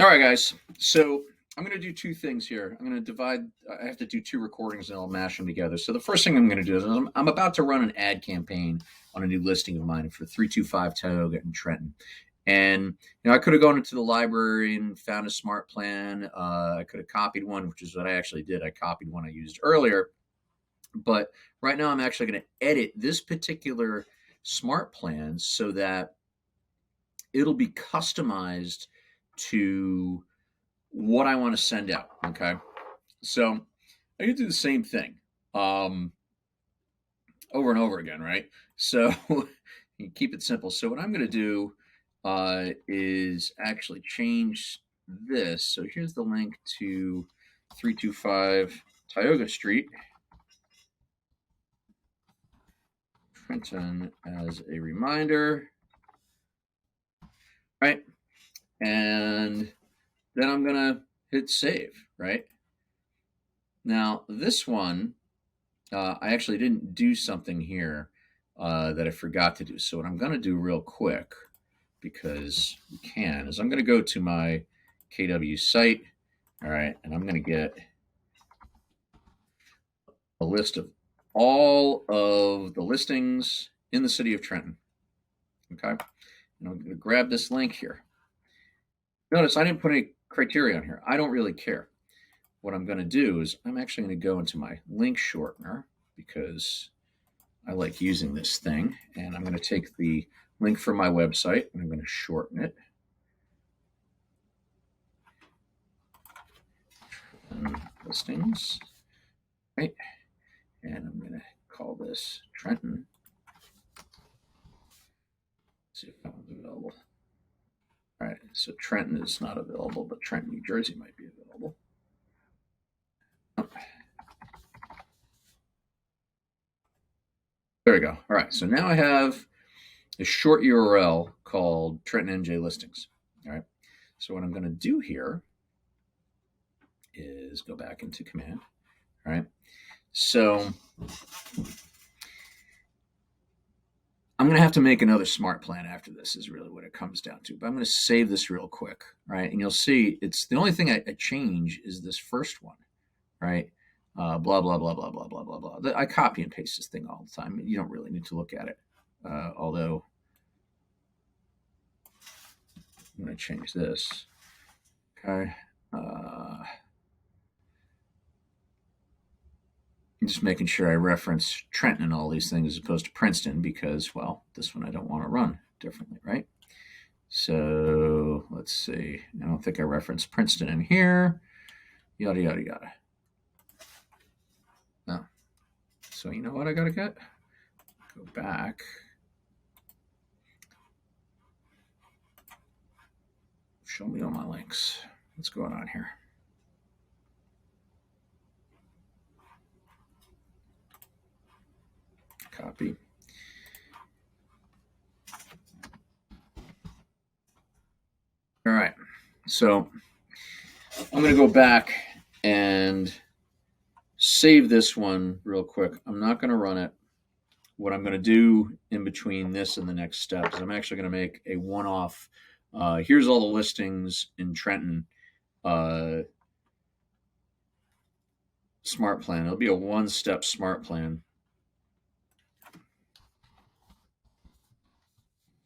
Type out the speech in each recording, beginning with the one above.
All right, guys. So I'm going to do two things here. I'm going to divide, I have to do two recordings and I'll mash them together. So the first thing I'm going to do is I'm about to run an ad campaign on a new listing of mine for 325 Tioga in Trenton. And, I could have gone into the library and found a smart plan. I could have copied one, which is what I actually did. I copied one I used earlier. But right now I'm actually going to edit this particular smart plan so that it'll be customized to what I want to send out. Okay. So I can do the same thing over and over again, right? So you keep it simple. So what I'm going to do is actually change this. So here's the link to 325 Tioga Street, Trenton, as a reminder, right? And then I'm going to hit save, right? Now, this one, I actually didn't do something here that I forgot to do. So what I'm going to do real quick, because we can, is I'm going to go to my KW site, all right, and I'm going to get a list of all of the listings in the city of Trenton, okay? And I'm going to grab this link here. Notice I didn't put any criteria on here. I don't really care. What I'm going to do is I'm actually going to go into my link shortener because I like using this thing. And I'm going to take the link from my website and I'm going to shorten it. Listings, right? And I'm going to call this Trenton. Let's see if that one's available. All right, so Trenton is not available, but Trenton, New Jersey might be available. There we go. All right, so now I have a short URL called Trenton NJ Listings. All right, so what I'm going to do here is go back into command. All right, so I'm going to have to make another smart plan after this is really what it comes down to. But I'm going to save this real quick, right? And you'll see it's the only thing I change is this first one, right? Blah, blah, blah, blah, blah, blah, blah, blah. I copy and paste this thing all the time. You don't really need to look at it. Although I'm going to change this. Okay. I'm just making sure I reference Trenton and all these things as opposed to Princeton because, well, this one I don't want to run differently, right? So let's see. I don't think I referenced Princeton in here. Yada, yada, yada. No. So you know what I got to get? Go back. Show me all my links. What's going on here? Copy. All right. So I'm going to go back and save this one real quick. I'm not going to run it. What I'm going to do in between this and the next step is I'm actually going to make a one-off. Here's all the listings in Trenton. Smart plan. It'll be a one-step smart plan.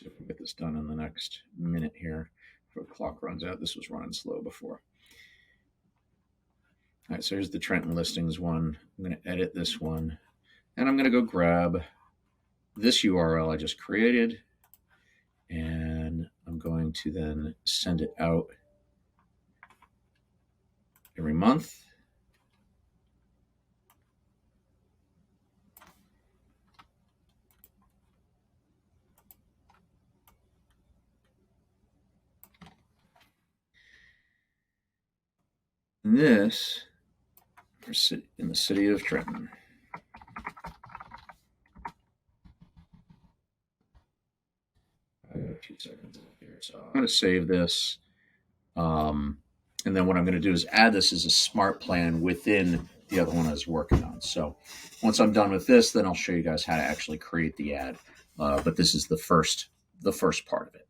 See if we can get this done in the next minute here before the clock runs out. This was running slow before. All right, so here's the Trenton listings one. I'm going to edit this one, and I'm going to go grab this URL I just created, and I'm going to then send it out every month. And this in the city of Trenton. I got a few seconds here, so I'm going to save this. And then what I'm going to do is add this as a smart plan within the other one I was working on. So once I'm done with this, then I'll show you guys how to actually create the ad. But this is the first part of it.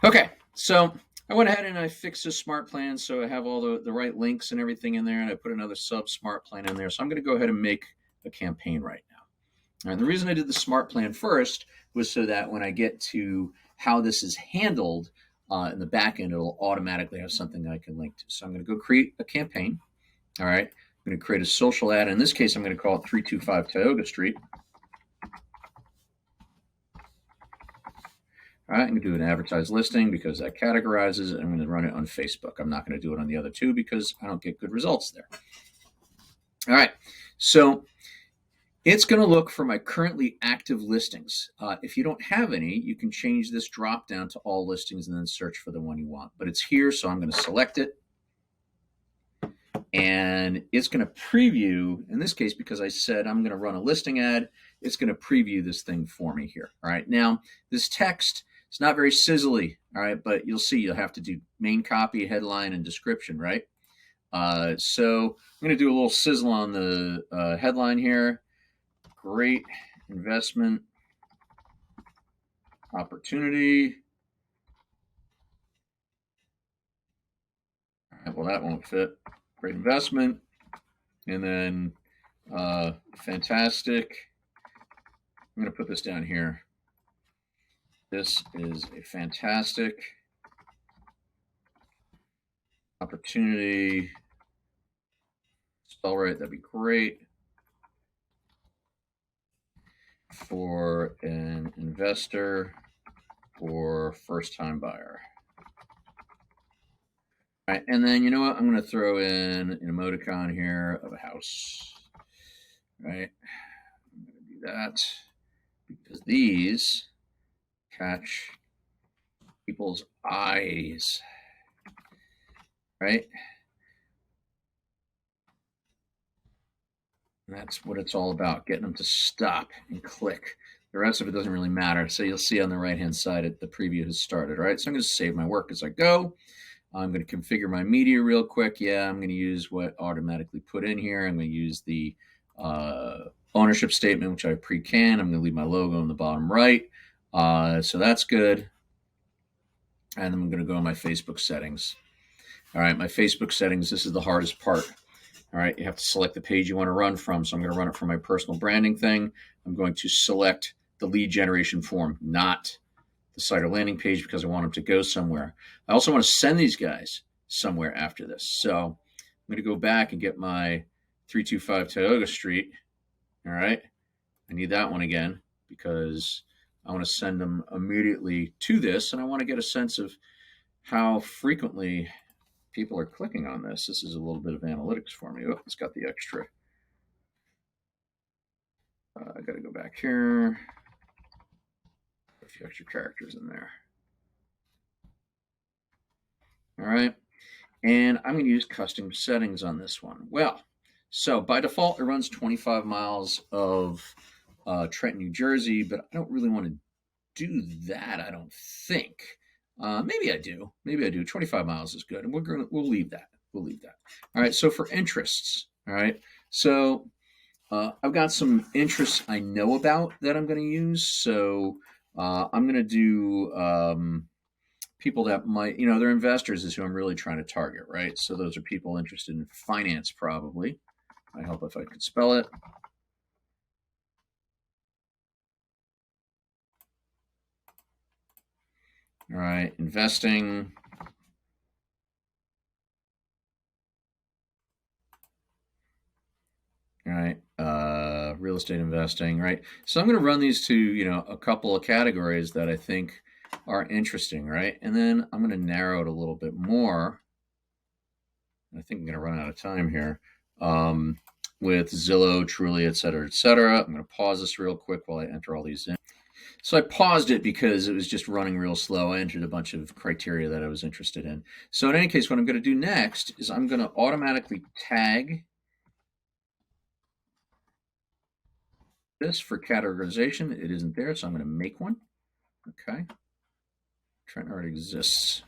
Okay, so I went ahead and I fixed this smart plan so I have all the right links and everything in there, and I put another sub smart plan in there. So I'm going to go ahead and make a campaign right now. All right, the reason I did the smart plan first was so that when I get to how this is handled in the back end, it'll automatically have something I can link to. So I'm going to go create a campaign. All right, I'm going to create a social ad. In this case, I'm going to call it 325 Tioga Street. All right, I'm going to do an advertised listing because that categorizes it. I'm going to run it on Facebook. I'm not going to do it on the other two because I don't get good results there. All right, so it's going to look for my currently active listings. If you don't have any, you can change this drop down to all listings and then search for the one you want. But it's here, so I'm going to select it. And it's going to preview, in this case, because I said I'm going to run a listing ad, it's going to preview this thing for me here. All right, now this text, it's not very sizzly, all right, but you'll see you'll have to do main copy, headline, and description, right? So I'm going to do a little sizzle on the headline here. Great investment opportunity. All right, well, that won't fit. Great investment. And then fantastic. I'm going to put this down here. This is a fantastic opportunity. Spell right, that'd be great. For an investor or first-time buyer. All right, and then you know what? I'm going to throw in an emoticon here of a house. Right, I'm going to do that because these catch people's eyes. Right, and that's what it's all about, getting them to stop and click. The rest of it doesn't really matter. So you'll see on the right-hand side, the preview has started. All right, so I'm going to save my work as I go. I'm going to configure my media real quick. Yeah, I'm going to use what automatically put in here. I'm going to use the ownership statement, which I pre-canned. I'm going to leave my logo in the bottom right. So that's good. And I'm going to go to my Facebook settings. All right, my Facebook settings, this is the hardest part. All right, you have to select the page you want to run from. So I'm going to run it from my personal branding thing. I'm going to select the lead generation form, not the site or landing page, because I want them to go somewhere. I also want to send these guys somewhere after this. So I'm going to go back and get my 325 Tioga Street. All right. I need that one again because I want to send them immediately to this, and I want to get a sense of how frequently people are clicking on this. This is a little bit of analytics for me. Oh, it's got the extra. I got to go back here. A few extra characters in there. All right. And I'm going to use custom settings on this one. Well, so by default, it runs 25 miles of Trenton, New Jersey, but I don't really want to do that, I don't think. Maybe I do. Maybe I do. 25 miles is good. And we'll leave that. We'll leave that. All right. So for interests, all right. So I've got some interests I know about that I'm going to use. So I'm going to do people that might, they're investors is who I'm really trying to target, right? So those are people interested in finance, probably. Might help if I could spell it. All right, investing. All right, real estate investing, right? So I'm going to run these to, a couple of categories that I think are interesting, right? And then I'm going to narrow it a little bit more. I think I'm going to run out of time here with Zillow, Truly, et cetera, et cetera. I'm going to pause this real quick while I enter all these in. So I paused it because it was just running real slow. I entered a bunch of criteria that I was interested in. So in any case, what I'm going to do next is I'm going to automatically tag this for categorization. It isn't there, so I'm going to make one. Okay. Trent already exists.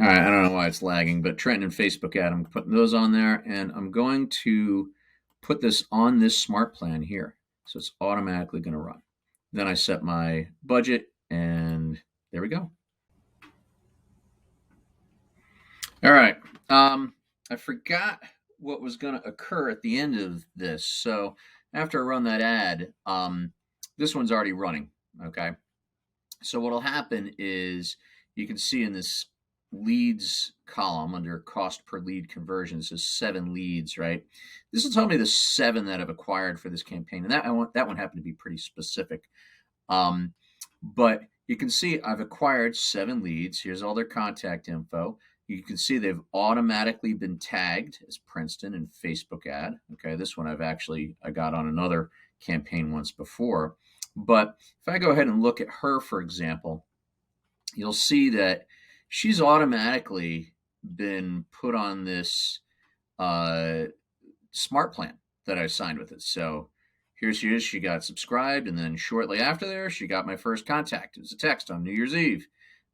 All right, I don't know why it's lagging, but Trent and Facebook ad, I'm putting those on there, and I'm going to put this on this smart plan here. So it's automatically going to run. Then I set my budget, and there we go. All right. I forgot what was going to occur at the end of this. So after I run that ad, this one's already running. Okay. So what'll happen is you can see in this leads column under cost per lead conversion, it says 7 leads, right? This will tell me the 7 that I've acquired for this campaign. And that one happened to be pretty specific. But you can see I've acquired 7 leads. Here's all their contact info. You can see they've automatically been tagged as Princeton and Facebook ad. Okay, this one I got on another campaign once before. But if I go ahead and look at her, for example, you'll see that she's automatically been put on this smart plan that I signed with it. So here she is. She got subscribed, and then shortly after there, she got my first contact. It was a text on New Year's Eve.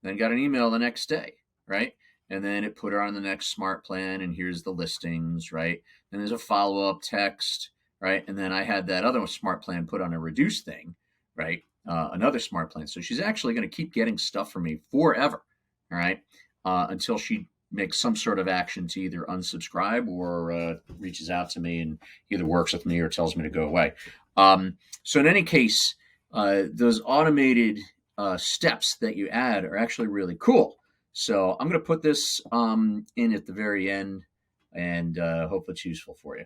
Then got an email the next day, right? And then it put her on the next smart plan, and here's the listings, right? And there's a follow-up text, right? And then I had that other smart plan put on a reduced thing, right? Another smart plan. So she's actually going to keep getting stuff from me forever, all right? Until she makes some sort of action to either unsubscribe or reaches out to me and either works with me or tells me to go away. So in any case, those automated steps that you add are actually really cool. So I'm going to put this in at the very end, and hope it's useful for you.